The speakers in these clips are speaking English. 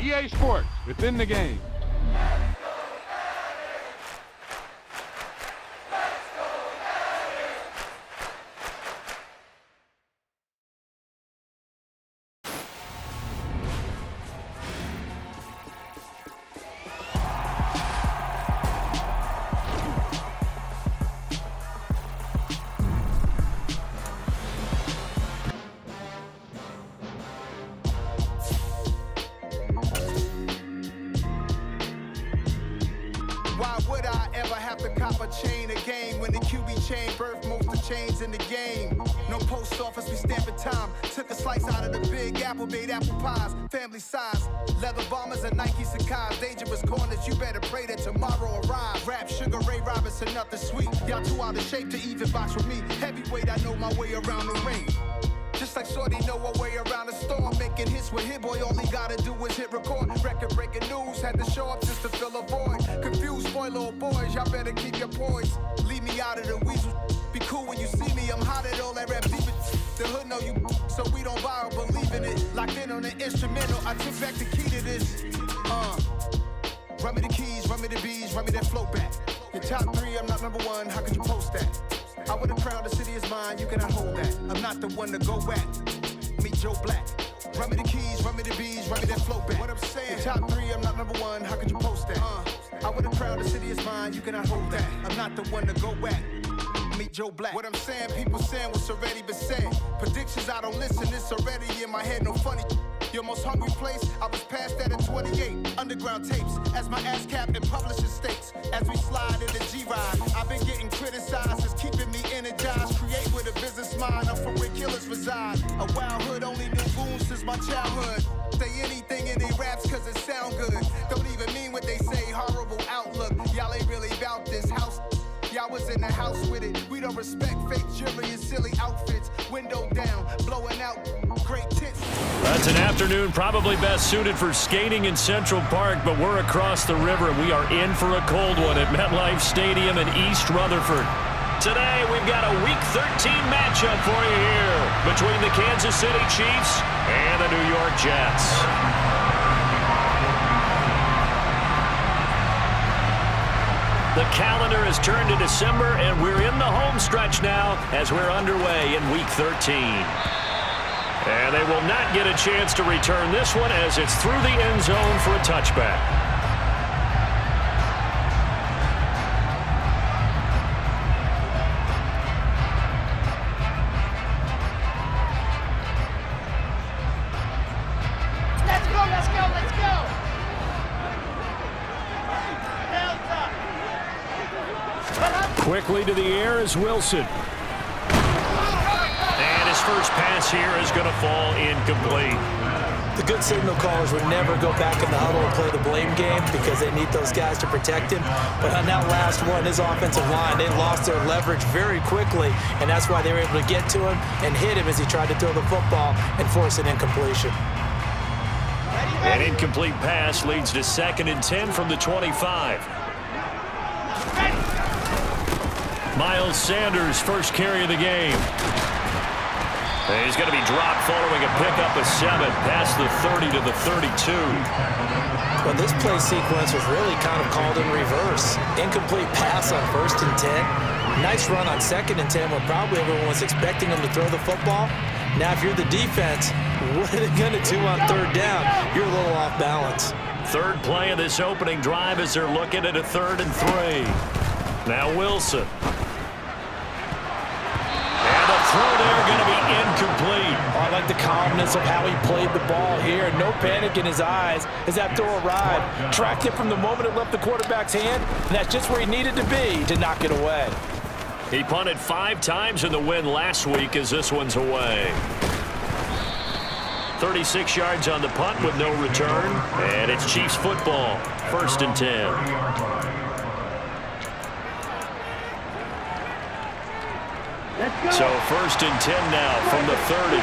EA Sports, within the game. Why would I ever have to cop a chain a game when the QB chain birthed most of chains in the game? No post office, we stamping time. Took a slice out of the big apple, made apple pies, family size. Leather bombers and Nike Sacai's, dangerous corners, you better pray that tomorrow arrives. Rap, Sugar Ray Robinson, nothing sweet. Y'all too out of shape to even box with me. Heavyweight, I know my way around the ring. Just like Shorty know her way around the storm, making hits with Hit Boy, all he gotta do is hit record. Record-breaking news, had to show up just to fill a void. Confused boy, little boys, y'all better keep your poise. Leave me out of the weasel. Be cool when you see me, I'm hot at all that rap deep. The hood know you, so we don't buy or believe in it. Locked in on the instrumental, I took back the key to this. Run me the keys, run me the bees, run me that flow back. Your top three, I'm not number one, how could you post that? I would've crowned the city is mine, you cannot hold that. I'm not the one to go back. Meet Joe Black. Run me the keys, run me the bees, run me that flow back. What I'm saying, your top three, I'm not number one, how could you post that? I would've crowned the city is mine, you cannot hold that. I'm not the one to go back. Meet Joe Black. What I'm saying, people saying what's already been said. Predictions, I don't listen, it's already in my head, no funny. Your most hungry place, I was past that at 28. Underground tapes, as my ass cap in publishing states. As we slide in the G-Ride, I've been getting criticized, it's keeping me energized. Create with a business mind, I'm from where killers reside. A wild hood, only knew goons since my childhood. Say anything in they raps cause it sound good. Don't even mean what they say, horrible outlook. Y'all ain't really about this house. Y'all was in the house with it. We don't respect fake jewelry and silly outfits. Window down, blowing out great tits. That's an afternoon probably best suited for skating in Central Park, but we're across the river and we are in for a cold one at MetLife Stadium in East Rutherford. Today, we've got a Week 13 matchup for you here between the Kansas City Chiefs and the New York Jets. The calendar has turned to December, and we're in the home stretch now as we're underway in Week 13. And they will not get a chance to return this one as it's through the end zone for a touchback. Let's go, let's go, let's go! Quickly to the air is Wilson. And his first pass here is going to fall incomplete. The good signal callers would never go back in the huddle and play the blame game because they need those guys to protect him. But on that last one, his offensive line, they lost their leverage very quickly, and that's why they were able to get to him and hit him as he tried to throw the football and force an incompletion. An incomplete pass leads to 2nd and 10 from the 25. Miles Sanders, first carry of the game. And he's going to be dropped following a pickup of 7 past the 30 to the 32. Well, this play sequence was really kind of called in reverse. Incomplete pass on 1st and 10. Nice run on 2nd and 10 when probably everyone was expecting him to throw the football. Now, if you're the defense, what are they going to do on 3rd down? You're a little off balance. Third play of this opening drive as they're looking at a 3rd and 3. Now Wilson. And the throw there going to be incomplete. Oh, I like the calmness of how he played the ball here. No panic in his eyes as that throw arrived. Tracked it from the moment it left the quarterback's hand, and that's just where he needed to be to knock it away. He punted 5 times in the win last week as this one's away. 36 yards on the punt with no return, and it's Chiefs football, 1st and 10. So 1st and 10 now from the 30.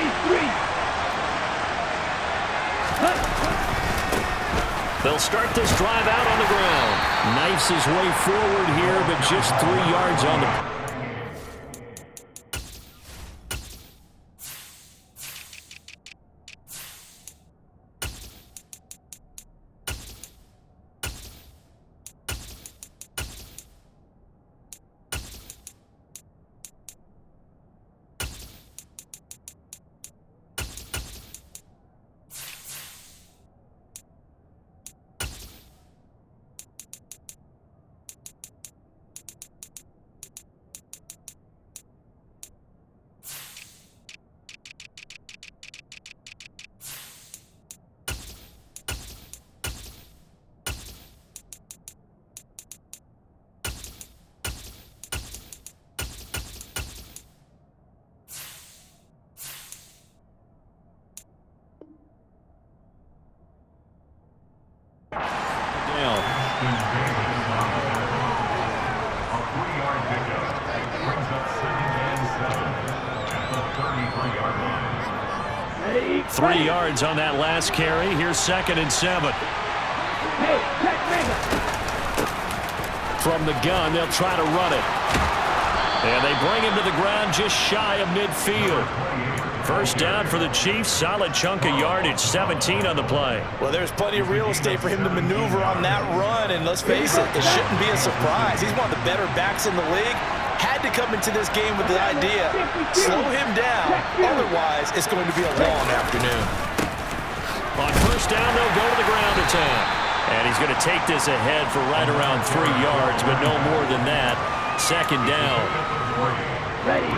They'll start this drive out on the ground. Knifes his way forward here, but just 3 yards on the... 3 yards on that last carry. Here's 2nd and 7. From the gun, they'll try to run it. And they bring him to the ground just shy of midfield. First down for the Chiefs. Solid chunk of yardage, 17 on the play. Well, there's plenty of real estate for him to maneuver on that run. And let's face it, it shouldn't be a surprise. He's one of the better backs in the league. Had to come into this game with the idea, slow him down. Otherwise, it's going to be a long afternoon. On first down, they'll go to the ground attack. And he's going to take this ahead for right around 3 yards, but no more than that. 2nd down.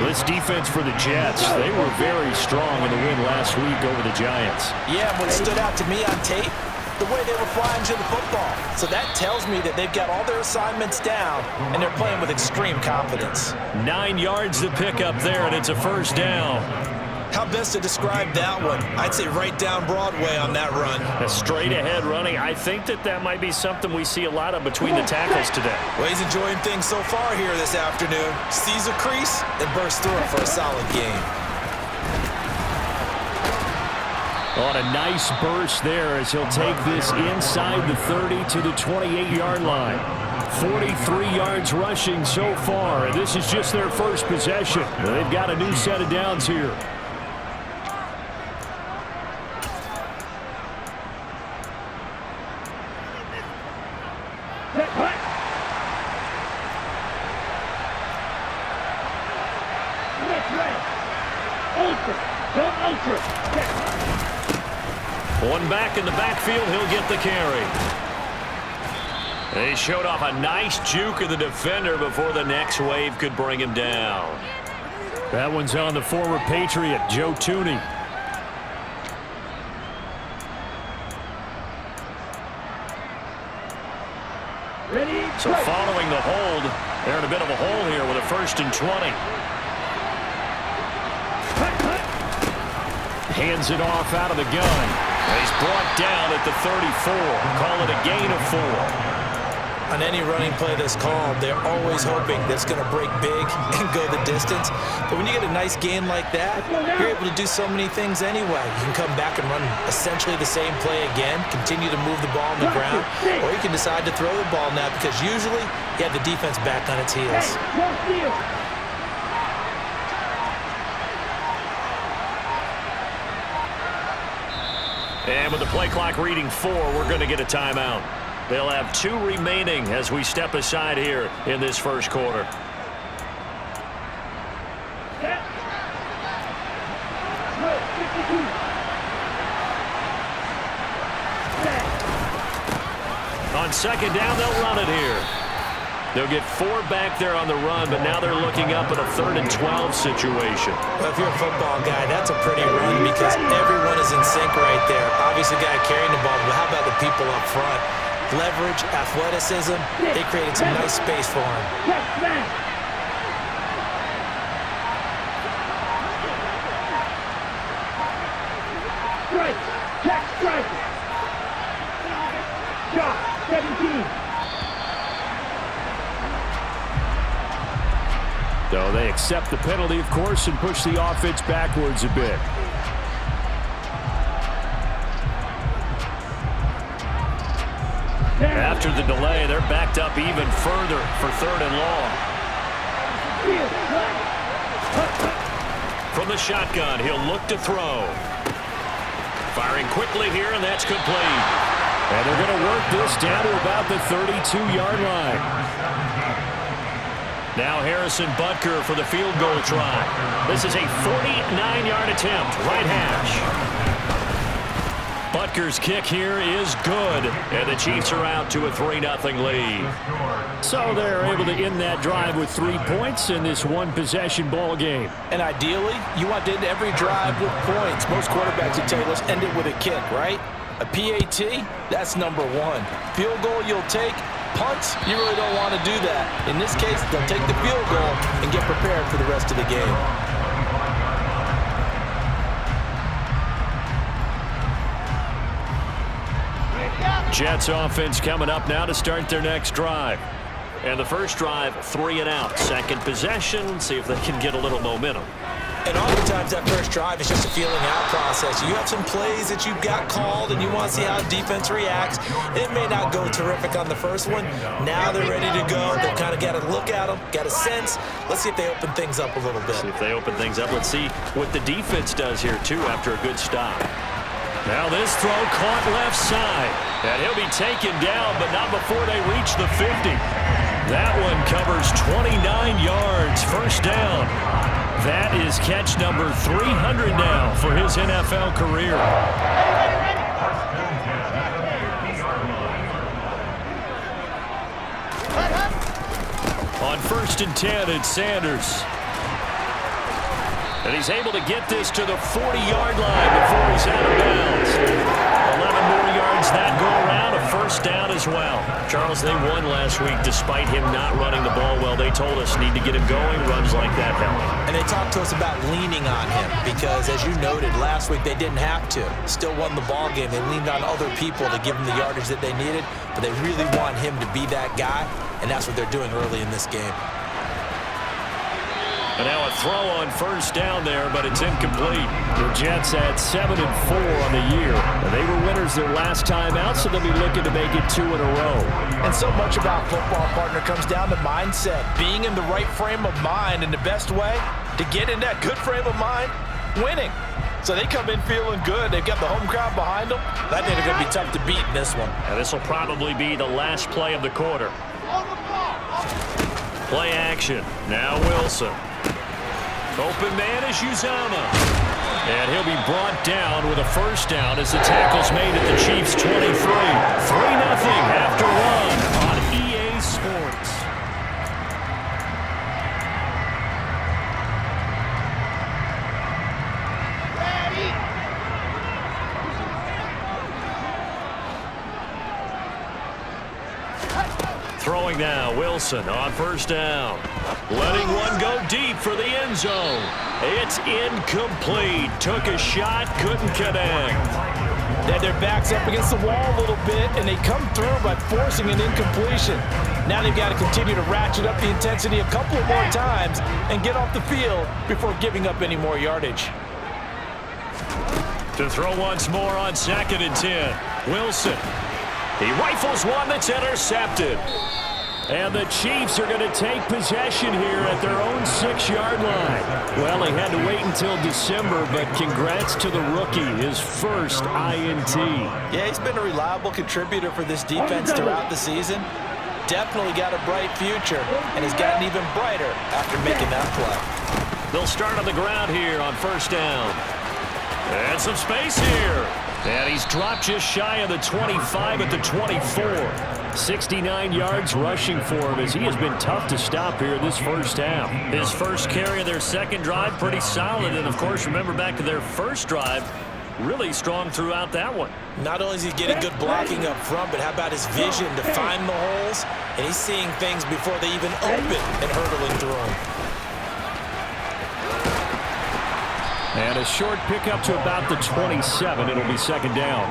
This defense for the Jets, they were very strong in the win last week over the Giants. Yeah, what stood out to me on tape, the way they were flying to the football. So that tells me that they've got all their assignments down, and they're playing with extreme confidence. 9 yards to pick up there, and it's a first down. How best to describe that one? I'd say right down Broadway on that run. A straight-ahead running. I think that might be something we see a lot of between the tackles today. Well, he's enjoying things so far here this afternoon. Sees a crease and bursts through it for a solid game. On a nice burst there as he'll take this inside the 30 to the 28-yard line. 43 yards rushing so far, and this is just their first possession. They've got a new set of downs here. One back in the backfield, he'll get the carry. They showed off a nice juke of the defender before the next wave could bring him down. That one's on the former Patriot, Joe Tooney. So following the hold, they're in a bit of a hole here with a 1st and 20. Hands it off out of the gun. He's brought down at the 34. Call it a gain of 4. On any running play that's called, they're always hoping that it's going to break big and go the distance. But when you get a nice gain like that, you're able to do so many things anyway. You can come back and run essentially the same play again, continue to move the ball on the ground, or you can decide to throw the ball now because usually you have the defense back on its heels. And with the play clock reading 4, we're going to get a timeout. They'll have 2 remaining as we step aside here in this first quarter. On 2nd down, they'll run it here. They'll get 4 back there on the run, but now they're looking up at a 3rd and 12 situation. Well, if you're a football guy, that's a pretty run because everyone is in sync right there. Obviously, the guy carrying the ball, but how about the people up front? Leverage, athleticism, they created some nice space for him. Strike, check, strike. Shot, 17. So they accept the penalty, of course, and push the offense backwards a bit. After the delay, they're backed up even further for 3rd and long. From the shotgun, he'll look to throw. Firing quickly here, and that's complete. And they're going to work this down to about the 32-yard line. Now Harrison Butker for the field goal try. This is a 49-yard attempt, right hash. Butker's kick here is good, and the Chiefs are out to a 3-0 lead. So they're able to end that drive with 3 points in this one-possession ball game. And ideally, you want to end every drive with points. Most quarterbacks would tell you, let's end it with a kick, right? A PAT, that's number 1. Field goal you'll take. Punts, you really don't want to do that. In this case, they'll take the field goal and get prepared for the rest of the game. Jets offense coming up now to start their next drive. And the first drive, 3 and out. Second possession, see if they can get a little momentum. And oftentimes that first drive is just a feeling out process. You have some plays that you've got called and you want to see how defense reacts. It may not go terrific on the first one. Now they're ready to go. They've kind of got to look at them, got a sense. Let's see if they open things up a little bit. See if they open things up. Let's see what the defense does here, too, after a good stop. Now this throw caught left side. And he'll be taken down, but not before they reach the 50. That one covers 29 yards. First down. That is catch number 300 now for his NFL career. On 1st and 10, it's Sanders. And he's able to get this to the 40-yard line before he's out of bounds. 11 more yards that go around, a first down as well. Charles, they won last week despite him not running the ball well. They told us need to get him going, runs like that help. And they talked to us about leaning on him because, as you noted, last week they didn't have to. Still won the ball game. They leaned on other people to give them the yardage that they needed, but they really want him to be that guy, and that's what they're doing early in this game. And now a throw on first down there, but it's incomplete. The Jets at 7-4 on the year. And they were winners their last time out, so they'll be looking to make it 2 in a row. And so much about football, partner, comes down to mindset. Being in the right frame of mind, and the best way to get in that good frame of mind, winning. So they come in feeling good. They've got the home crowd behind them. I think they're going to be tough to beat in this one. And this will probably be the last play of the quarter. Play action. Now Wilson. Open man is Uzama. And he'll be brought down with a first down as the tackle's made at the Chiefs' 23. 3-0 after one on EA Sports. Throwing now, Wilson on first down. Letting one go deep for the end zone. It's incomplete. Took a shot, couldn't connect. They had their backs up against the wall a little bit, and they come through by forcing an incompletion. Now they've got to continue to ratchet up the intensity a couple of more times and get off the field before giving up any more yardage. To throw once more on 2nd and 10. Wilson. He rifles one that's intercepted. And the Chiefs are going to take possession here at their own 6-yard line. Well, he had to wait until December, but congrats to the rookie, his first INT. Yeah, he's been a reliable contributor for this defense throughout the season. Definitely got a bright future, and has gotten even brighter after making that play. They'll start on the ground here on first down. And some space here. And he's dropped just shy of the 25 at the 24. 69 yards rushing for him as he has been tough to stop here this first half. His first carry of their second drive, pretty solid. And, of course, remember back to their first drive, really strong throughout that one. Not only is he getting good blocking up front, but how about his vision to find the holes? And he's seeing things before they even open and hurdling through them. And a short pickup to about the 27. It'll be second down.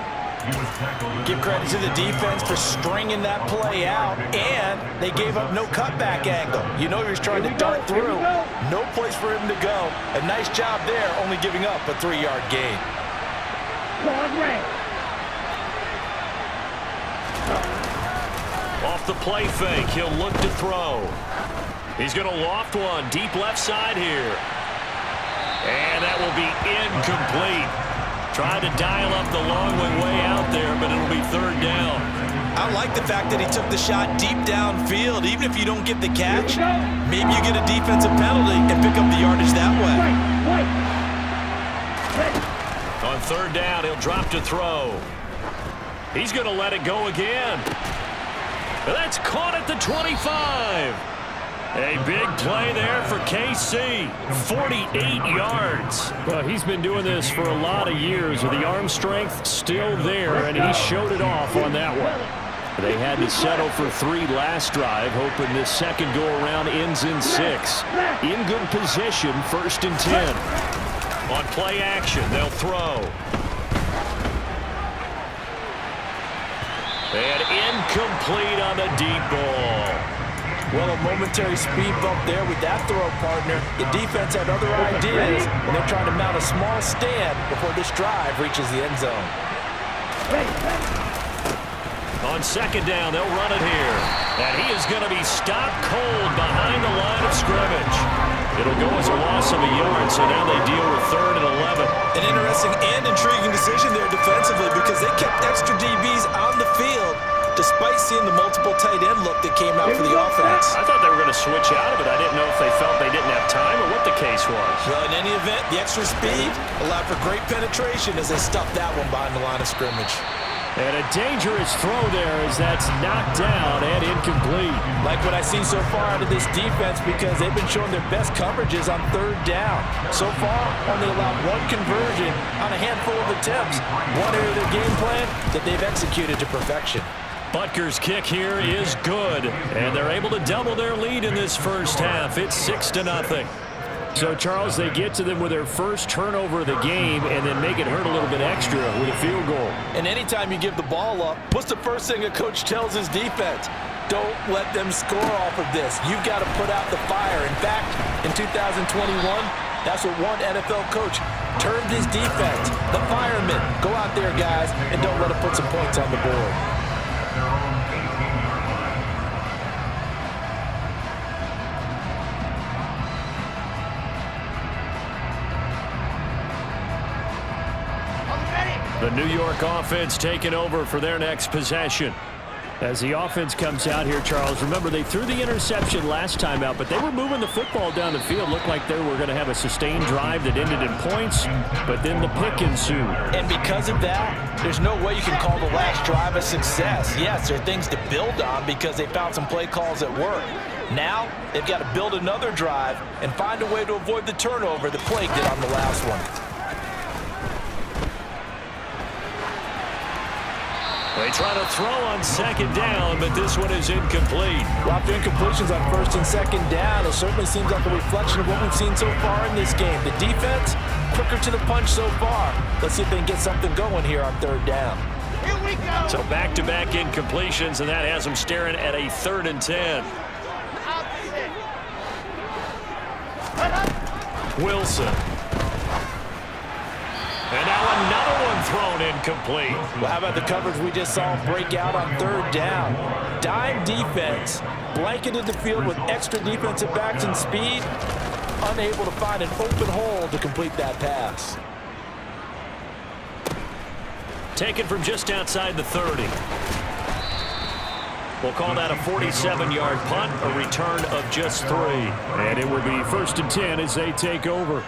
Give credit to the defense for stringing that play out, and they gave up no cutback angle. You know he was trying to dart through. No place for him to go. A nice job there, only giving up a 3-yard gain. Off the play fake, he'll look to throw. He's going to loft one deep left side here. And that will be incomplete. Tried to dial up the long way out there, but it'll be third down. I like the fact that he took the shot deep downfield. Even if you don't get the catch, maybe you get a defensive penalty and pick up the yardage that way. On third down, he'll drop to throw. He's going to let it go again. That's caught at the 25. A big play there for KC. 48 yards. Well, he's been doing this for a lot of years with the arm strength still there, and he showed it off on that one. They had to settle for 3 last drive, hoping this second go-around ends in 6. In good position, 1st and 10. On play action, they'll throw. And incomplete on the deep ball. Well, a momentary speed bump there with that throw, partner. The defense had other ideas, and they're trying to mount a small stand before this drive reaches the end zone. On second down, they'll run it here. And he is going to be stopped cold behind the line of scrimmage. It'll go as a loss of a yard, so now they deal with 3rd and 11. An interesting and intriguing decision there defensively because they kept extra DBs on the field despite seeing the multiple tight end look that came out for the offense. I thought they were going to switch out of it. I didn't know if they felt they didn't have time or what the case was. Well, in any event, the extra speed allowed for great penetration as they stuffed that one behind the line of scrimmage. And a dangerous throw there as that's knocked down and incomplete. Like what I see so far out of this defense because they've been showing their best coverages on 3rd down. So far, only allowed 1 conversion on a handful of attempts. One area of their game plan that they've executed to perfection. Butker's kick here is good, and they're able to double their lead in this first half. It's 6-0. So, Charles, they get to them with their first turnover of the game and then make it hurt a little bit extra with a field goal. And anytime you give the ball up, what's the first thing a coach tells his defense? Don't let them score off of this. You've got to put out the fire. In fact, in 2021, that's what one NFL coach termed his defense. The firemen. Go out there, guys, and don't let them put some points on the board. The New York offense taking over for their next possession. As the offense comes out here, Charles, remember they threw the interception last time out, but they were moving the football down the field. Looked like they were going to have a sustained drive that ended in points, but then the pick ensued. And because of that, there's no way you can call the last drive a success. Yes, there are things to build on because they found some play calls that work. Now, they've got to build another drive and find a way to avoid the turnover that plagued it on the last one. They try to throw on second down, but this one is incomplete. Well, after incompletions on 1st and 2nd down, it certainly seems like a reflection of what we've seen so far in this game. The defense, quicker to the punch so far. Let's see if they can get something going here on 3rd down. Here we go. So back-to-back incompletions, and that has them staring at a 3rd and 10. Wilson. And now another one thrown incomplete. Well, how about the coverage we just saw break out on 3rd down? Dime defense, blanketed the field with extra defensive backs and speed, unable to find an open hole to complete that pass. Taken from just outside the 30. We'll call that a 47-yard punt, a return of just 3. And it will be 1st and 10 as they take over.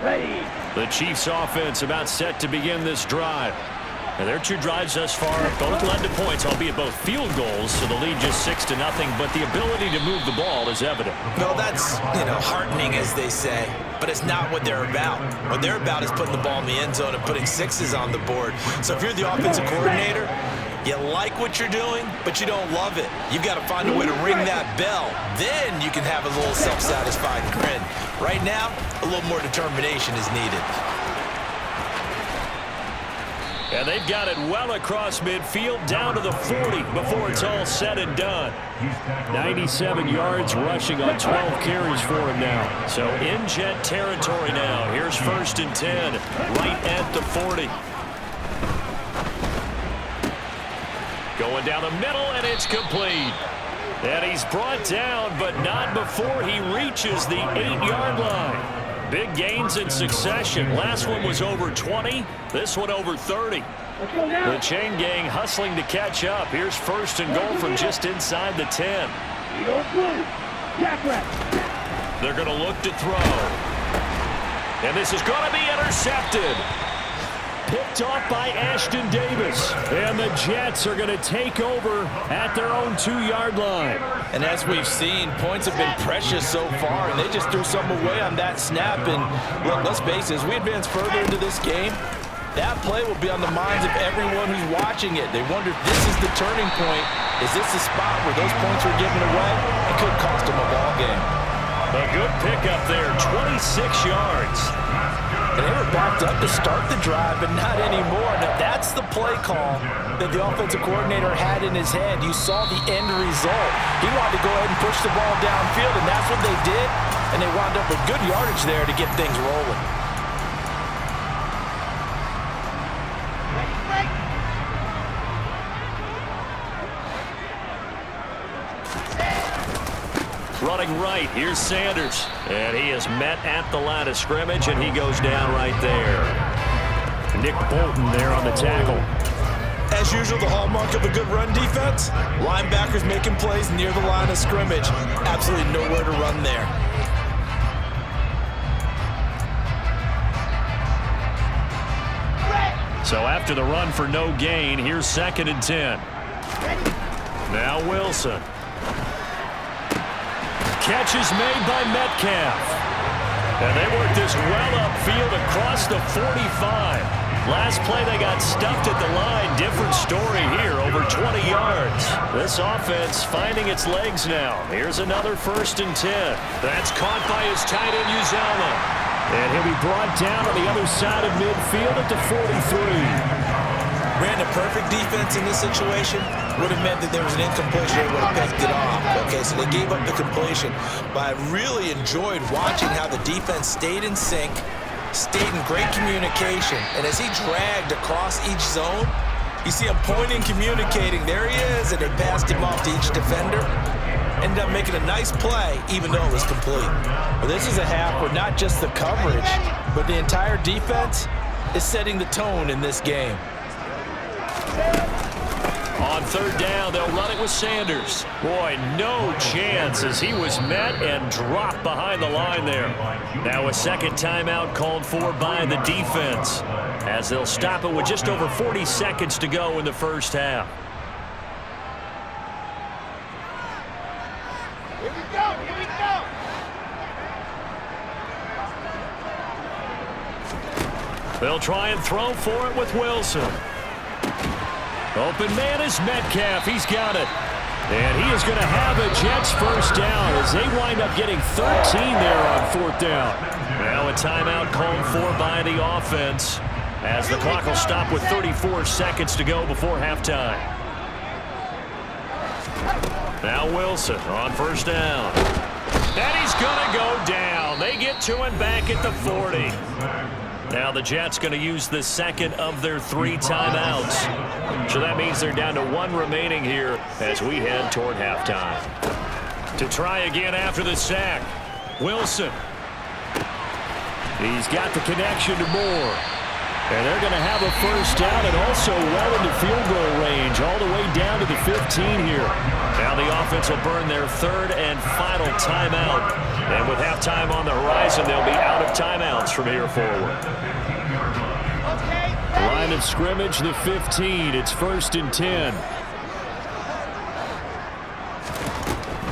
Ready. The Chiefs offense about set to begin this drive. And their 2 drives thus far both led to points, albeit both field goals, so the lead just 6-0, but the ability to move the ball is evident. No, that's, heartening, as they say, but it's not what they're about. What they're about is putting the ball in the end zone and putting 6s on the board. So if you're the offensive coordinator, you like what you're doing, but you don't love it. You've got to find a way to ring that bell. Then you can have a little self-satisfied grin. Right now, a little more determination is needed. And they've got it well across midfield, down to the 40 before it's all said and done. 97 yards rushing on 12 carries for him now. So in Jet territory now. Here's 1st and 10, right at the 40. Going down the middle, and it's complete. And he's brought down, but not before he reaches the 8-yard line. Big gains in succession. Last one was over 20. This one over 30. The chain gang hustling to catch up. Here's 1st and goal from just inside the 10. They're going to look to throw. And this is going to be intercepted. Picked off by Ashton Davis. And the Jets are going to take over at their own 2-yard line. And as we've seen, points have been precious so far, and they just threw some away on that snap. And look, let's face it, as we advance further into this game, that play will be on the minds of everyone who's watching it. They wonder if this is the turning point. Is this the spot where those points were given away? It could cost them a ball game. A good pickup there, 26 yards. And they were backed up to start the drive, but not anymore. Now, that's the play call that the offensive coordinator had in his head. You saw the end result. He wanted to go ahead and push the ball downfield, and that's what they did. And they wound up with good yardage there to get things rolling. Running right, here's Sanders. And he is met at the line of scrimmage, and he goes down right there. Nick Bolton there on the tackle. As usual, the hallmark of a good run defense, linebackers making plays near the line of scrimmage. Absolutely nowhere to run there. So after the run for no gain, here's 2nd and 10. Now Wilson. Catch is made by Metcalf. And they work this well upfield across the 45. Last play they got stuffed at the line. Different story here, over 20 yards. This offense finding its legs now. Here's another 1st and 10. That's caught by his tight end Uzomah. And he'll be brought down on the other side of midfield at the 43. Ran a perfect defense in this situation. Would have meant that there was an incompletion. They would have picked it off. Okay, so they gave up the completion. But I really enjoyed watching how the defense stayed in sync, stayed in great communication. And as he dragged across each zone, you see him pointing, communicating. There he is, and they passed him off to each defender. Ended up making a nice play, even though it was complete. But this is a half where not just the coverage, but the entire defense is setting the tone in this game. On 3rd down, they'll run it with Sanders. Boy, no chance as he was met and dropped behind the line there. Now a 2nd timeout called for by the defense as they'll stop it with just over 40 seconds to go in the first half. Here we go, here we go. They'll try and throw for it with Wilson. Open man is Metcalf. He's got it. And he is going to have a Jets first down as they wind up getting 13 there on 4th down. Now a timeout called for by the offense as the clock will stop with 34 seconds to go before halftime. Now Wilson on 1st down. And he's going to go down. They get to him back at the 40. Now the Jets going to use the 2nd of their 3 timeouts. So that means they're down to 1 remaining here as we head toward halftime. To try again after the sack, Wilson. He's got the connection to Moore. And they're going to have a first down and also well into field goal range all the way down to the 15 here. Now the offense will burn their 3rd and final timeout. And with halftime on the horizon, they'll be out of timeouts from here forward. Line of scrimmage, the 15. It's 1st and 10.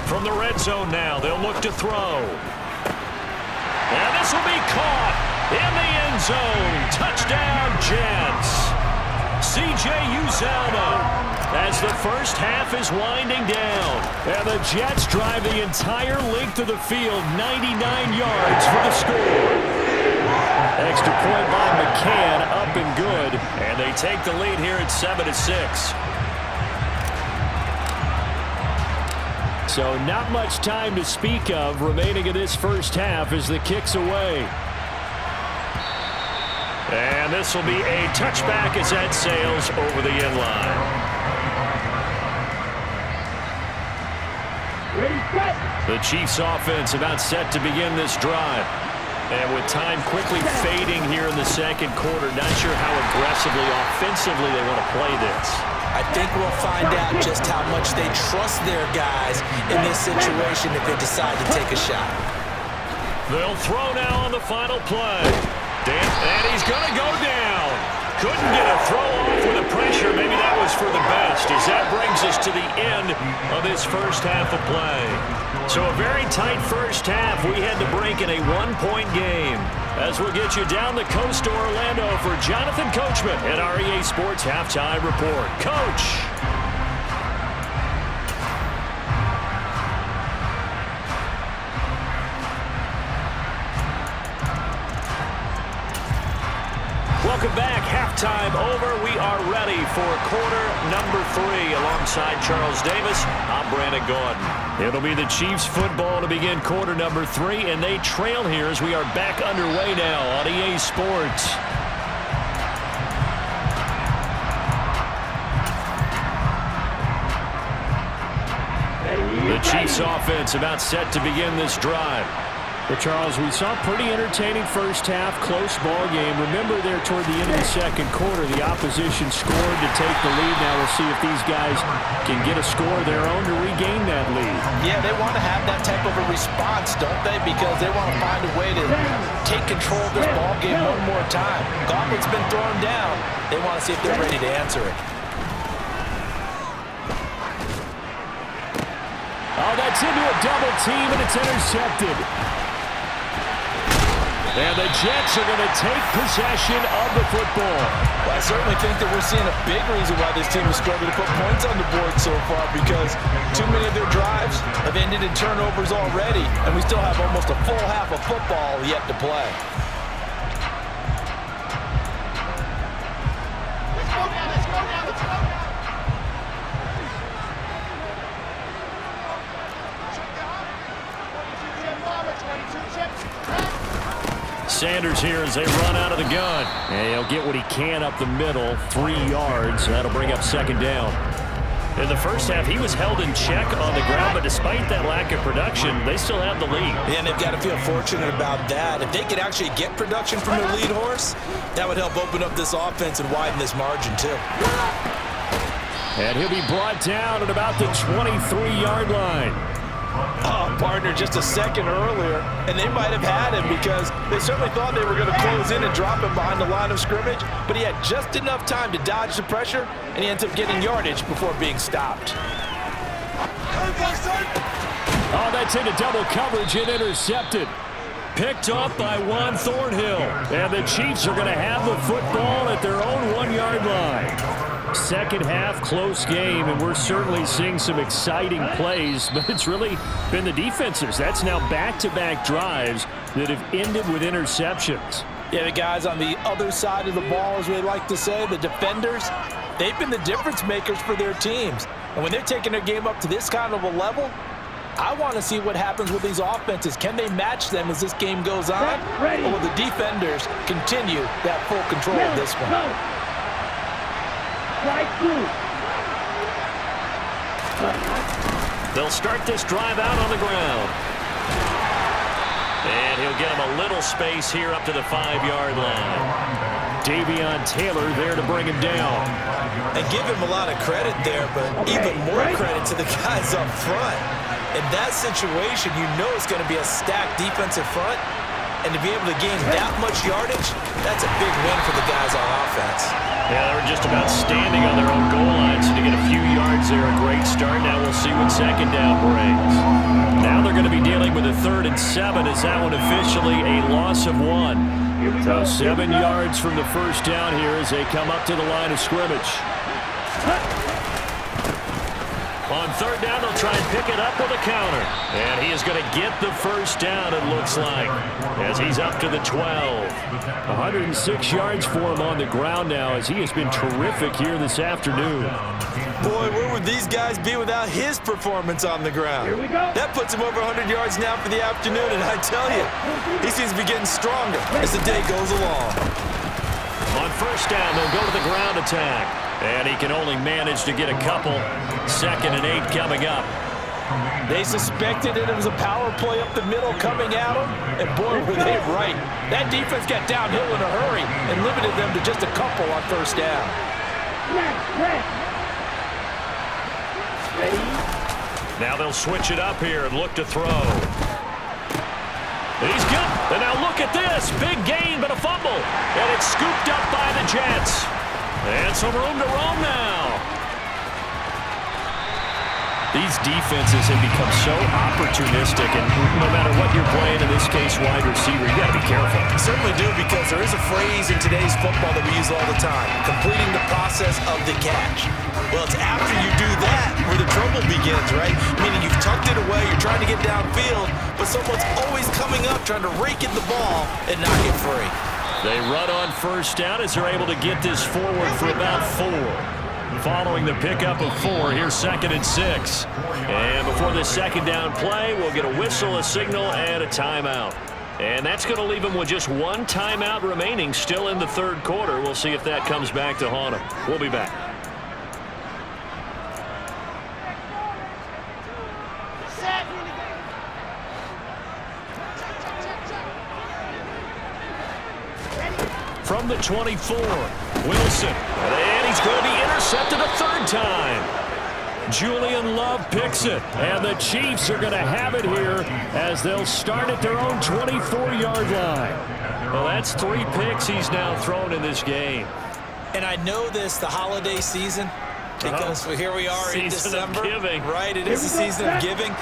From the red zone now, they'll look to throw. And this will be caught in the end zone. Touchdown, Jets. C.J. Uzomah as the first half is winding down. And the Jets drive the entire length of the field, 99 yards for the score. Extra point by McCann, up and good. And they take the lead here at 7-6. So not much time to speak of remaining in this first half as the kick's away. And this will be a touchback as that sails over the end line. The Chiefs offense about set to begin this drive. And with time quickly fading here in the 2nd quarter, not sure how aggressively, offensively they want to play this. I think we'll find out just how much they trust their guys in this situation if they decide to take a shot. They'll throw now on the final play. And he's going to go down. Couldn't get a throw off with the pressure. Maybe that was for the best as that brings us to the end of this first half of play. So a very tight first half. We had to break in a 1-point game. As we'll get you down the coast to Orlando for Jonathan Coachman at our EA Sports Halftime Report. Coach. Welcome back. Halftime over. We are ready for quarter number 3. Alongside Charles Davis, I'm Brandon Gordon. It'll be the Chiefs football to begin quarter number 3, and they trail here as we are back underway now on EA Sports. The Chiefs offense about set to begin this drive. Well, Charles, we saw a pretty entertaining first half, close ball game. Remember there toward the end of the second quarter, the opposition scored to take the lead. Now we'll see if these guys can get a score of their own to regain that lead. Yeah, they want to have that type of a response, don't they? Because they want to find a way to take control of this ball game one more time. Gauntlet's been thrown down. They want to see if they're ready to answer it. Oh, that's into a double team, and it's intercepted. And the Jets are going to take possession of the football. Well, I certainly think that we're seeing a big reason why this team is struggling to put points on the board so far, because too many of their drives have ended in turnovers already, and we still have almost a full half of football yet to play. Sanders here as they run out of the gun. And he'll get what he can up the middle, 3 yards. That'll bring up second down. In the first half, he was held in check on the ground, but despite that lack of production, they still have the lead. Yeah, and they've got to feel fortunate about that. If they could actually get production from their lead horse, that would help open up this offense and widen this margin too. And he'll be brought down at about the 23-yard line. Oh, partner, just a second earlier, and they might have had him because they certainly thought they were going to close in and drop him behind the line of scrimmage, but he had just enough time to dodge the pressure, and he ends up getting yardage before being stopped. Oh, that's into double coverage and intercepted. Picked up by Juan Thornhill. And the Chiefs are going to have the football at their own 1-yard line. Second half, close game, and we're certainly seeing some exciting plays, but it's really been the defenses. That's now back-to-back drives that have ended with interceptions. Yeah, the guys on the other side of the ball, as we like to say, the defenders, they've been the difference makers for their teams. And when they're taking their game up to this kind of a level, I want to see what happens with these offenses. Can they match them as this game goes on? Or will the defenders continue that full control of this one? They'll start this drive out on the ground. And he'll get him a little space here up to the 5-yard line. Davion Taylor there to bring him down. And give him a lot of credit there, but even more credit to the guys up front. In that situation, you know it's going to be a stacked defensive front, and to be able to gain that much yardage, that's a big win for the guys on offense. Yeah, they were just about standing on their own goal line, so to get a few yards there, a great start. Now we'll see what second down brings. Now they're going to be dealing with a 3rd and 7 as that one officially a loss of 1. So 7 yards from the first down here as they come up to the line of scrimmage. On 3rd down, they'll try and pick it up with a counter. And he is going to get the first down, it looks like, as he's up to the 12. 106 yards for him on the ground now as he has been terrific here this afternoon. Boy, where would these guys be without his performance on the ground? Here we go. That puts him over 100 yards now for the afternoon, and I tell you, he seems to be getting stronger as the day goes along. On first down, they'll go to the ground attack. And he can only manage to get a couple. 2nd and 8 coming up. They suspected that it was a power play up the middle coming at them, and boy, were they right. That defense got downhill in a hurry and limited them to just a couple on first down. Now they'll switch it up here and look to throw. He's good. And now look at this. Big gain, but a fumble. And it's scooped up by the Jets. And some room to roam now. These defenses have become so opportunistic, and no matter what you're playing, in this case wide receiver, you got to be careful. Certainly do, because there is a phrase in today's football that we use all the time, completing the process of the catch. Well, it's after you do that where the trouble begins, right? Meaning you've tucked it away, you're trying to get downfield, but someone's always coming up trying to rake in the ball and knock it free. They run on first down as they're able to get this forward for about 4. Following the pickup of 4, here's 2nd and 6. And before this second down play, we'll get a whistle, a signal, and a timeout. And that's going to leave them with just 1 timeout remaining still in the third quarter. We'll see if that comes back to haunt them. We'll be back. From the 24, Wilson. And he's going to be intercepted a 3rd time. Julian Love picks it, and the Chiefs are going to have it here as they'll start at their own 24-yard line. Well, that's 3 picks he's now thrown in this game. And I know this, the holiday season, because here we are in December. Right, it is the season of giving.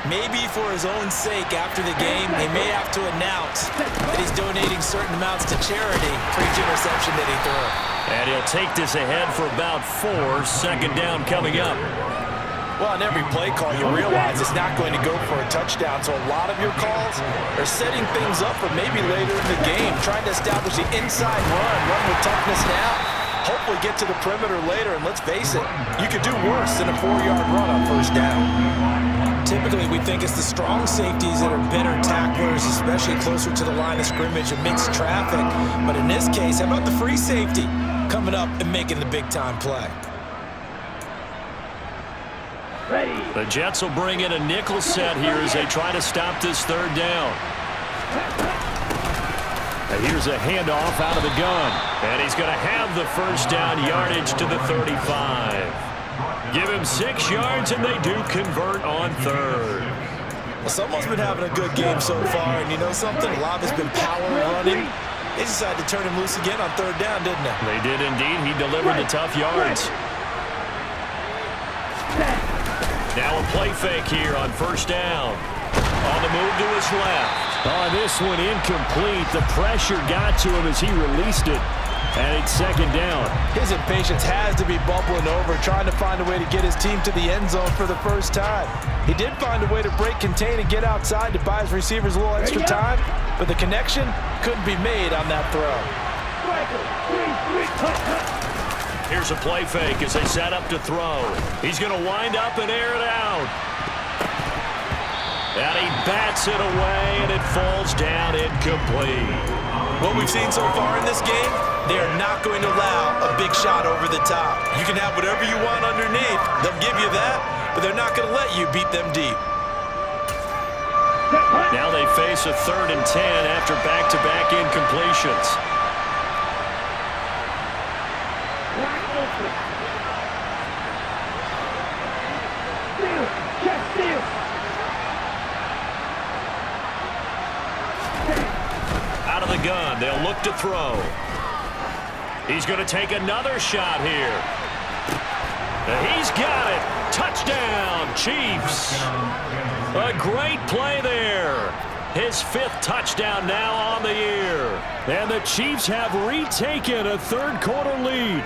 Maybe for his own sake, after the game, he may have to announce that he's donating certain amounts to charity for each interception that he threw. And he'll take this ahead for about 4. 2nd down coming up. Well, on every play call, you realize it's not going to go for a touchdown, so a lot of your calls are setting things up for maybe later in the game, trying to establish the inside run with toughness now, hopefully get to the perimeter later, and let's face it, you could do worse than a 4-yard run on first down. Typically, we think it's the strong safeties that are better tacklers, especially closer to the line of scrimmage amidst traffic. But in this case, how about the free safety coming up and making the big-time play? The Jets will bring in a nickel set here as they try to stop this 3rd down. And here's a handoff out of the gun. And he's going to have the first down yardage to the 35. Give him 6 yards, and they do convert on 3rd. Well, someone's been having a good game so far, and you know something? A lot has been power running. They decided to turn him loose again on 3rd down, didn't they? They did indeed. He delivered the tough yards. Now a play fake here on first down. On the move to his left. Oh, this one incomplete. The pressure got to him as he released it. And it's 2nd down. His impatience has to be bubbling over, trying to find a way to get his team to the end zone for the first time. He did find a way to break, contain, and get outside to buy his receivers a little extra time, but the connection couldn't be made on that throw. Here's a play fake as they set up to throw. He's going to wind up and air it out. And he bats it away, and it falls down incomplete. What we've seen so far in this game, they are not going to allow a big shot over the top. You can have whatever you want underneath. They'll give you that, but they're not going to let you beat them deep. Now they face a 3rd and 10 after back-to-back incompletions. Out of the gun, they'll look to throw. He's going to take another shot here. He's got it. Touchdown, Chiefs. A great play there. His 5th touchdown now on the year. And the Chiefs have retaken a 3rd quarter lead.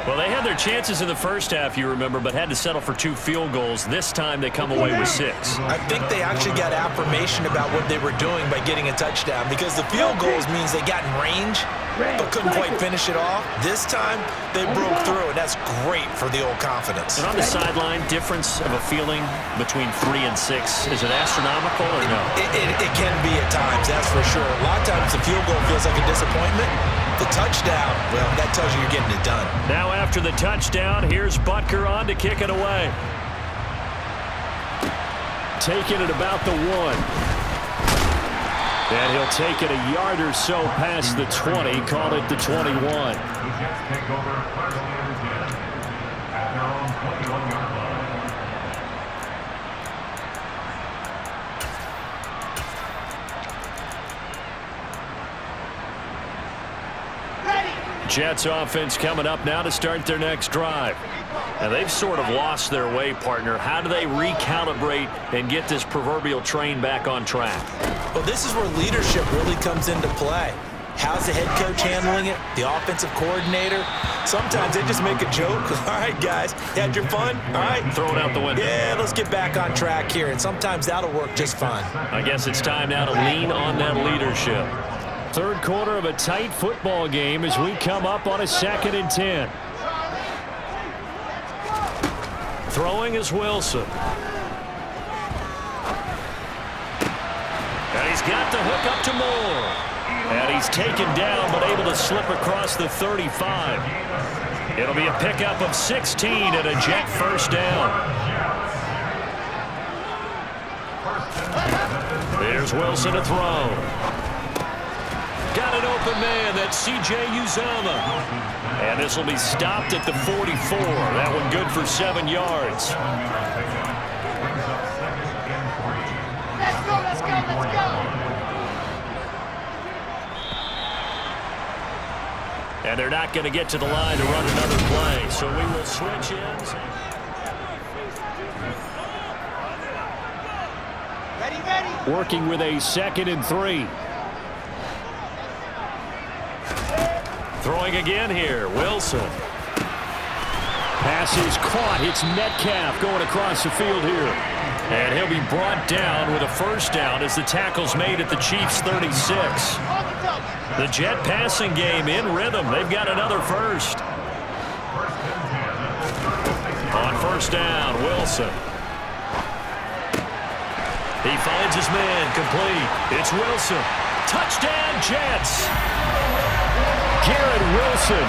Well, they had their chances in the first half, you remember, but had to settle for 2 field goals. This time they come away with 6. I think they actually got affirmation about what they were doing by getting a touchdown, because the field goals means they got in range but couldn't quite finish it off. This time they broke through, and that's great for the old confidence. And on the sideline, difference of a feeling between 3 and 6, is it astronomical or no? It can be at times, that's for sure. A lot of times the field goal feels like a disappointment. The touchdown, well, that tells you you're getting it done. Now after the touchdown, here's Butker on to kick it away. Taking it about the 1. And he'll take it a yard or so past the 20, call it the 21. Jets offense coming up now to start their next drive. Now they've sort of lost their way, partner. How do they recalibrate and get this proverbial train back on track? Well, this is where leadership really comes into play. How's the head coach handling it? The offensive coordinator? Sometimes they just make a joke. All right, guys, you had your fun? All right. Throw it out the window. Yeah, let's get back on track here, and sometimes that'll work just fine. I guess it's time now to lean on that leadership. Third quarter of a tight football game as we come up on a 2nd and 10. Throwing is Wilson. And he's got the hook up to Moore. And he's taken down but able to slip across the 35. It'll be a pickup of 16 and a Jet first down. There's Wilson to throw. Got an open man. That's C.J. Uzomah. And this will be stopped at the 44. That one good for 7 yards. Let's go, let's go, let's go. And they're not going to get to the line to run another play. So we will switch ends. Ready, ready. Working with a 2nd and 3. Throwing again here, Wilson. Pass is caught. It's Metcalf going across the field here. And he'll be brought down with a first down as the tackle's made at the Chiefs' 36. The Jet passing game in rhythm. They've got another first. On first down, Wilson. He finds his man, complete. It's Wilson. Touchdown, Jets. Garrett Wilson,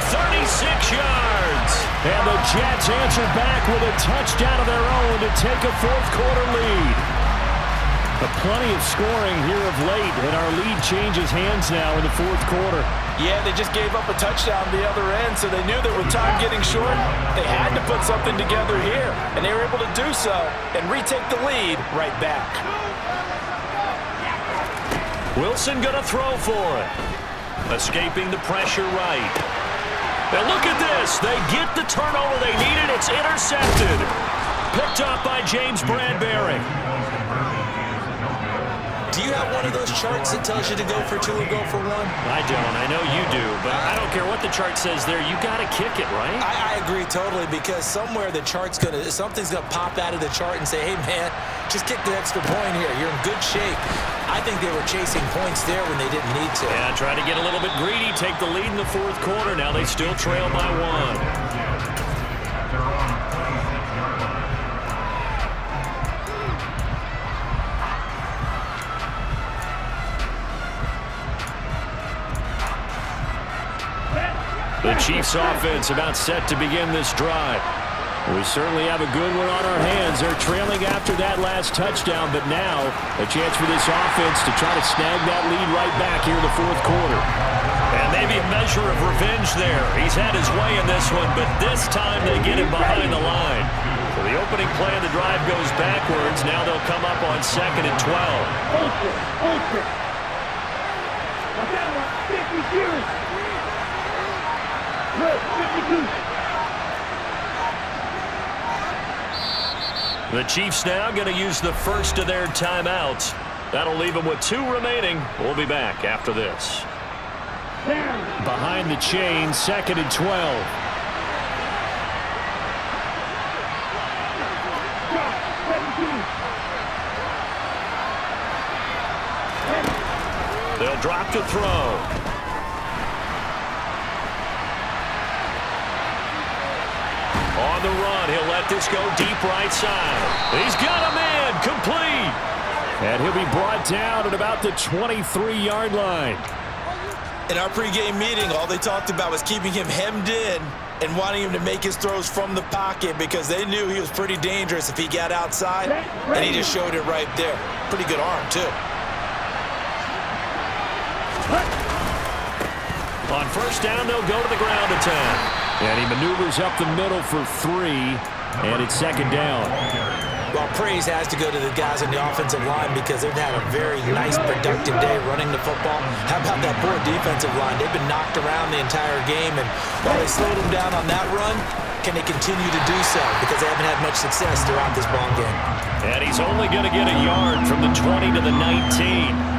36 yards. And the Jets answer back with a touchdown of their own to take a fourth-quarter lead. Plenty of scoring here of late, and our lead changes hands now in the fourth quarter. Yeah, they just gave up a touchdown the other end, so they knew that with time getting short, they had to put something together here. And they were able to do so and retake the lead right back. Wilson going to throw for it. Escaping the pressure right. And look at this. They get the turnover they needed. It's intercepted. Picked up by James Bradbury. Do you have one of those charts that tells you to go for 2 or go for 1? I don't. I know you do. But I don't care what the chart says there. You got to kick it, right? I agree totally, because somewhere the chart's something's going to pop out of the chart and say, hey, man, just kick the extra point here. You're in good shape. I think they were chasing points there when they didn't need to. Yeah, try to get a little bit greedy, take the lead in the fourth quarter. Now they still trail by 1. The Chiefs offense about set to begin this drive. We certainly have a good one on our hands. They're trailing after that last touchdown, but now a chance for this offense to try to snag that lead right back here in the fourth quarter. And maybe a measure of revenge there. He's had his way in this one, but this time they get him behind the line. So the opening play of the drive goes backwards. Now they'll come up on 2nd and 12. Open. 50 years. Look, 52. The Chiefs now going to use the first of their timeouts. That'll leave them with 2 remaining. We'll be back after this. Behind the chain, 2nd and 12. They'll drop to throw. On the run, he'll let this go deep right side. He's got a man, complete. And he'll be brought down at about the 23-yard line. In our pregame meeting, all they talked about was keeping him hemmed in and wanting him to make his throws from the pocket because they knew he was pretty dangerous if he got outside, and he just showed it right there. Pretty good arm, too. On first down, they'll go to the ground attack. And he maneuvers up the middle for 3, and it's 2nd down. Well, praise has to go to the guys on the offensive line because they've had a very nice, productive day running the football. How about that poor defensive line? They've been knocked around the entire game, and while they slowed them down on that run, can they continue to do so? Because they haven't had much success throughout this ball game. And he's only going to get a yard from the 20 to the 19.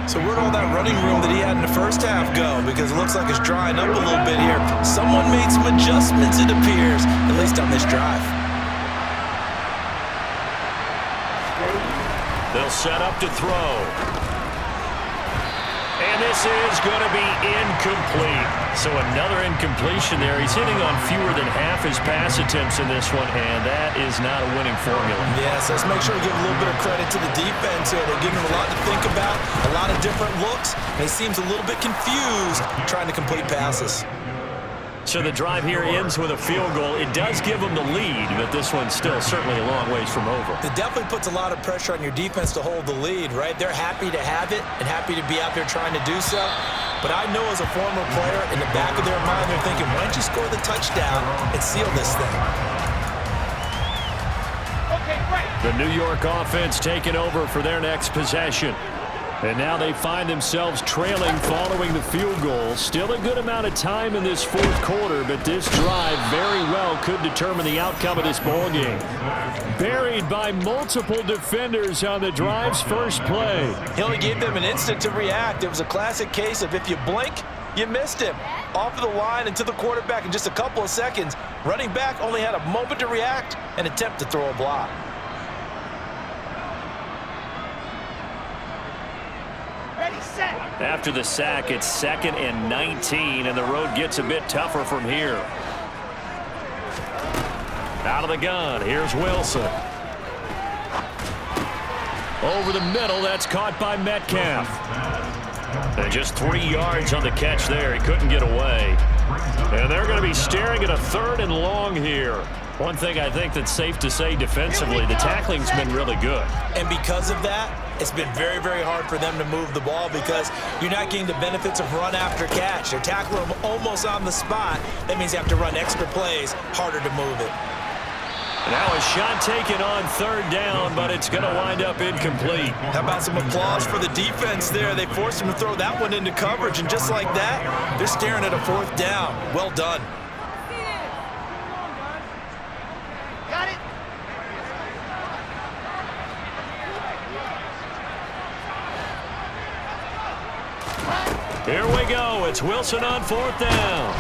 So where'd all that running room that he had in the first half go? Because it looks like it's drying up a little bit here. Someone made some adjustments, it appears, at least on this drive. They'll set up to throw. And this is going to be incomplete. So another incompletion there. He's hitting on fewer than half his pass attempts in this one, and that is not a winning formula. Yes, let's make sure we give a little bit of credit to the defense here. They're giving him a lot to think about, a lot of different looks, and he seems a little bit confused trying to complete passes. So the drive here ends with a field goal. It does give them the lead, but this one's still certainly a long ways from over. It definitely puts a lot of pressure on your defense to hold the lead, right? They're happy to have it and happy to be out there trying to do so. But I know as a former player, in the back of their mind, they're thinking, why don't you score the touchdown and seal this thing? Okay, great. The New York offense taking over for their next possession. And now they find themselves trailing following the field goal. Still a good amount of time in this fourth quarter, but this drive very well could determine the outcome of this ball game. Buried by multiple defenders on the drive's first play. He only gave them an instant to react. It was a classic case of if you blink, you missed him. Off of the line and to the quarterback in just a couple of seconds. Running back only had a moment to react and attempt to throw a block. After the sack, it's 2nd and 19, and the road gets a bit tougher from here. Out of the gun, here's Wilson. Over the middle, that's caught by Metcalf. And just 3 yards on the catch there. He couldn't get away. And they're going to be staring at a 3rd and long here. One thing I think that's safe to say defensively, the tackling's been really good. And because of that, it's been very, very hard for them to move the ball because you're not getting the benefits of run after catch. They're tackling them almost on the spot. That means you have to run extra plays, harder to move it. Now a shot taken on 3rd down, but it's going to wind up incomplete. How about some applause for the defense there? They forced him to throw that one into coverage, and just like that, they're staring at a 4th down. Well done. Got it. Here we go. It's Wilson on 4th down.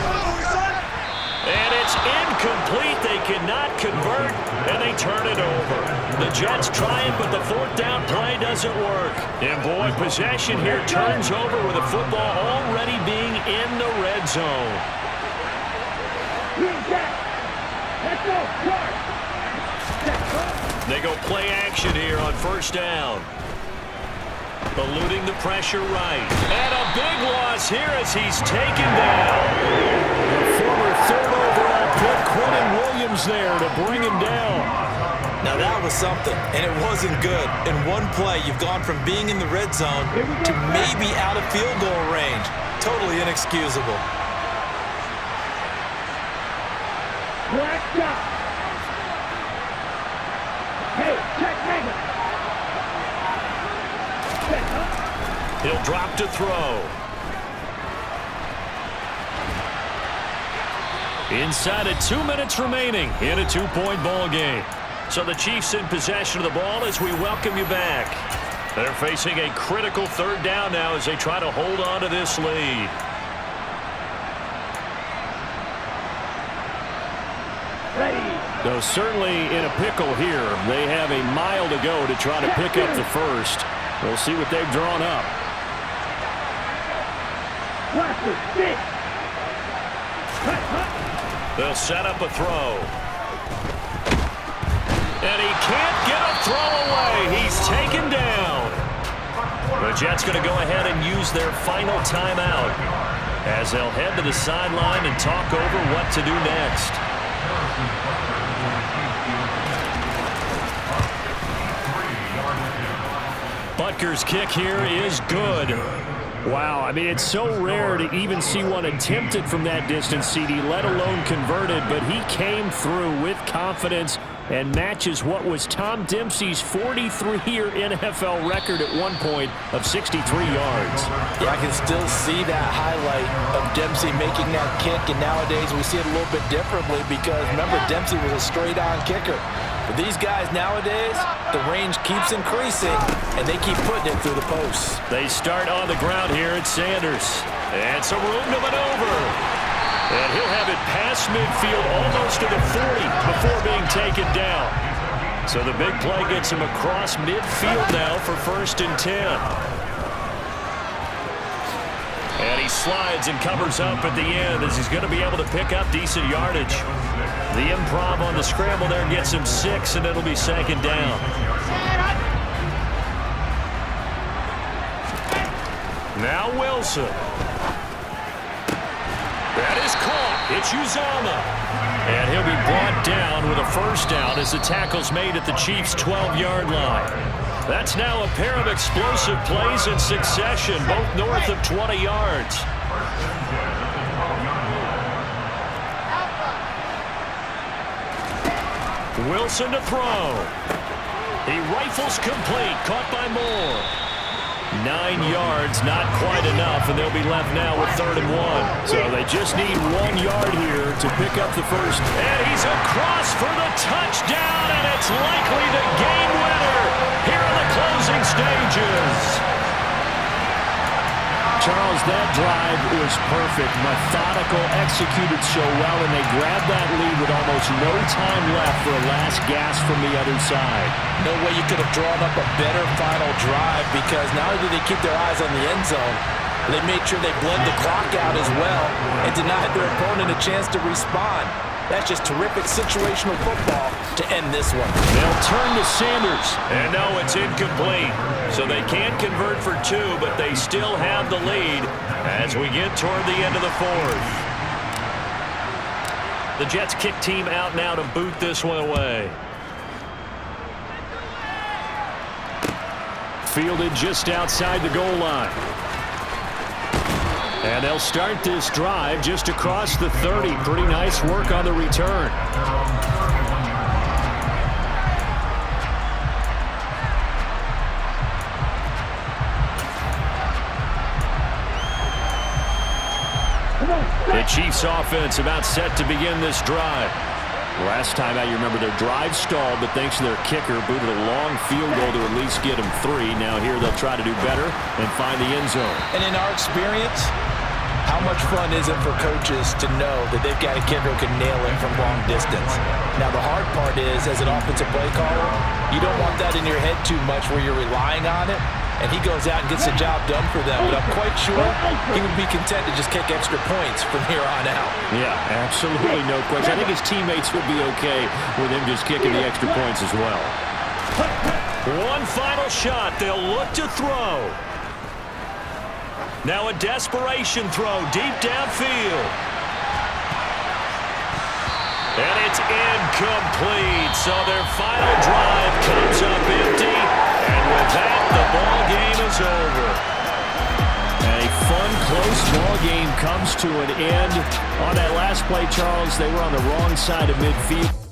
And it's incomplete. They cannot convert, and they turn it over. The Jets try it, but the 4th down play doesn't work. And, boy, possession here turns over with the football already being in the red zone. They go play action here on 1st down. Eluding the pressure right. And a big loss here as he's taken down. The former 3rd overall pick, Quentin Williams there to bring him down. Now that was something, and it wasn't good. In one play, you've gone from being in the red zone to maybe out of field goal range. Totally inexcusable. He'll drop to throw. Inside of 2 minutes remaining in a 2-point ball game. So the Chiefs in possession of the ball as we welcome you back. They're facing a critical 3rd down now as they try to hold on to this lead. Though certainly in a pickle here. They have a mile to go to try to pick up the first. We'll see what they've drawn up. They'll set up a throw. And he can't get a throw away. He's taken down. The Jets going to go ahead and use their final timeout as they'll head to the sideline and talk over what to do next. Butker's kick here is good. Wow, I mean, it's so rare to even see one attempted from that distance, CD, let alone converted, but he came through with confidence and matches what was Tom Dempsey's 43-year NFL record at one point of 63 yards. Yeah, I can still see that highlight of Dempsey making that kick, and nowadays we see it a little bit differently because, remember, Dempsey was a straight-on kicker. For these guys nowadays, the range keeps increasing, and they keep putting it through the posts. They start on the ground here at Sanders. And some room to maneuver. And he'll have it past midfield almost to the 40 before being taken down. So the big play gets him across midfield now for 1st and 10. slides and covers up at the end as he's going to be able to pick up decent yardage. The improv on the scramble there gets him 6, and it'll be second down. Now Wilson. That is caught. It's Uzama. And he'll be brought down with a first down as the tackle's made at the Chiefs' 12-yard line. That's now a pair of explosive plays in succession, both north of 20 yards. Wilson to throw. He rifles complete, caught by Moore. 9 yards, not quite enough, and they'll be left now with 3rd and 1. So they just need 1 yard here to pick up the first. And he's across for the touchdown, and it's likely the game winner here in the closing stages. Charles, that drive was perfect. Methodical, executed so well, and they grabbed that lead with almost no time left for a last gasp from the other side. No way you could have drawn up a better final drive, because not only did they keep their eyes on the end zone, they made sure they bled the clock out as well and denied their opponent a chance to respond. That's just terrific situational football to end this one. They'll turn to Sanders. And no, it's incomplete. So they can't convert for 2, but they still have the lead as we get toward the end of the 4th. The Jets kick team out now to boot this one away. Fielded just outside the goal line. And they'll start this drive just across the 30. Pretty nice work on the return. The Chiefs offense about set to begin this drive. Last time out, you remember their drive stalled, but thanks to their kicker, booted a long field goal to at least get them 3. Now here they'll try to do better and find the end zone. And in our experience, how much fun is it for coaches to know that they've got a kicker who can nail it from long distance? Now the hard part is, as an offensive play caller, you don't want that in your head too much where you're relying on it. And he goes out and gets the job done for them. But I'm quite sure he would be content to just kick extra points from here on out. Yeah, absolutely, no question. I think his teammates will be okay with him just kicking the extra points as well. One final shot. They'll look to throw. Now a desperation throw deep downfield. And it's incomplete. So their final drive comes up empty. And with that, the ball game is over. A fun, close ball game comes to an end. On that last play, Charles, they were on the wrong side of midfield.